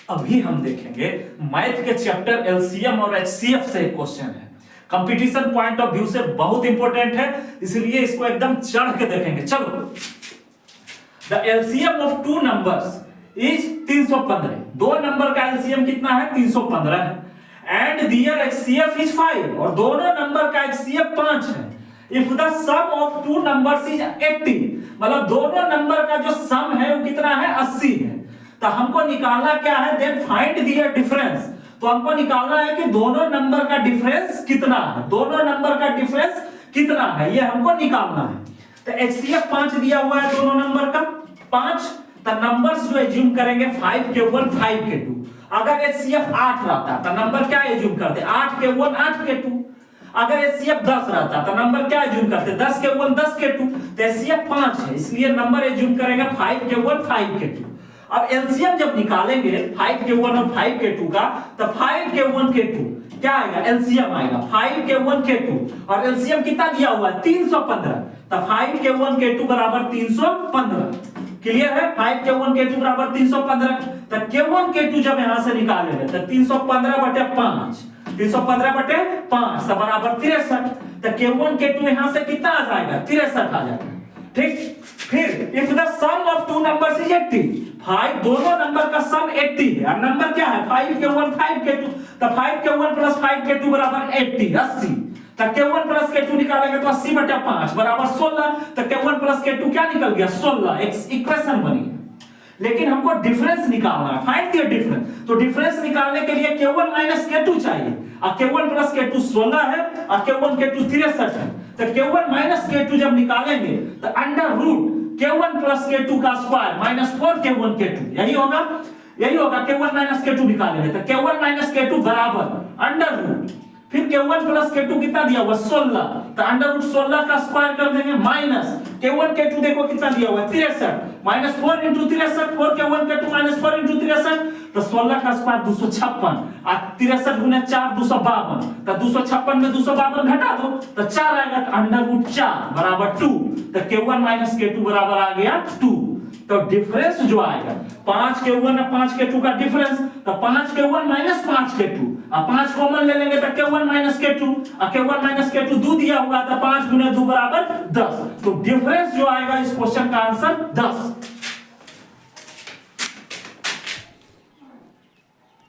अभी हम देखेंगे मैथ के चैप्टर एलसीएम और एचसीएफ से एक क्वेश्चन है। कंपटीशन पॉइंट ऑफ व्यू से बहुत इंपॉर्टेंट है, इसलिए इसको एकदम चढ़ के देखेंगे। चलो, the LCM of two numbers is 315। दो नंबर का एलसीएम कितना है? 315 है। एंड दियर एचसीएफ इज 5, और दोनों नंबर का एचसीएफ 5 है। If the sum of two numbers is 80, मतलब दोनों नंबर का जो सम है वो कितना है? 80 है। तो हमको निकालना क्या है? देन फाइंड दियर डिफरेंस। तो हमको निकालना है कि दोनों नंबर का डिफरेंस कितना है, दोनों नंबर का डिफरेंस कितना है, ये हमको निकालना है। तो एचसीएफ 5 दिया हुआ है दोनों नंबर का 5, तो नंबर्स जो एज्यूम करेंगे 5 के 1 5 के 2। अगर एचसीएफ 8 रहता तो नंबर क्या एज्यूम करते? 8 के 1 8 के 2। अगर एचसीएफ 10 रहता तो नंबर क्या एज्यूम करते? 10 के 1 10 के 2। तो एचसीएफ 5 है, इसलिए नंबर एज्यूम करेंगे 5 के 1 5 के 2। अब एलसीएम जब निकालेंगे 5 के 1 और 5 के 2 का, तो 5 के 1 के 2 क्या आएगा? एलसीएम आएगा 5 के 1 के 2, और एलसीएम कितना दिया हुआ है? 315। तो 5 के 1 के 2 बराबर 315। क्लियर है? 5 के 1 के 2 बराबर 315। तो के 1 के 2 जब यहां से निकालेंगे तो 315 बटे 5, 315 बटे 5 तो बराबर 63। तो के 1 के 2 यहां से कितना आ जाएगा? 63 आ जाएगा। ठीक। फिर if the sum of two numbers is 80, 5 दोनों नंबर का सम 80 है, और नंबर क्या है? 5 के 1 5 के 2। तो 5 के 1 प्लस 5 के 2 बराबर 80 80। तो के 1 प्लस के 2 निकालेंगे तो 80 बटे 5 बराबर 16। तो के 1 प्लस के 2 क्या निकल गया? 16। एक इक्वेशन बनी। लेकिन हमको डिफरेंस निकालना है, फाइंड द डिफरेंस। तो डिफरेंस निकालने के लिए k1 माइनस k2 चाहिए, और k1 प्लस k2 16 है, और k1 k2 63 है। तो k1 माइनस k2 जब निकालेंगे तो under root k1 plus k2 का स्क्वायर माइनस 4 k1 k2, यही होगा, यही होगा। k1 माइनस k2 निकालेंगे तो k1 माइनस k2 बराबर अंडर रूट, फिर k1 प्लस k2 कितना दिया हुआ? 16। तो अंडर रूट 16 का स्क्वायर कर देंगे, माइनस k1 k2 देखो कितना दिया हुआ है? 63, minus 4 into 63, 4 k1 k2 minus 4 into 63, तो 16 का स्क्वायर 256, और 63 गुने 4 252। तो 256 में 252 घटा दो तो 4 आएगा, तो अंडर रूट 4 बराबर 2। तो k1 माइनस k2 बराबर आ गया 2। तो डिफरेंस जो आएगा 5 के 1 और 5 के 2 का डिफरेंस, तो 5 के 1 माइनस 5 के 2, अब 5 कॉमन ले लेंगे तो k1 माइनस k2, और k1 माइनस k2 2 दिया हुआ था, 5 गुने 2 बराबर 10। तो डिफरेंस जो आएगा इस क्वेश्चन का आंसर 10।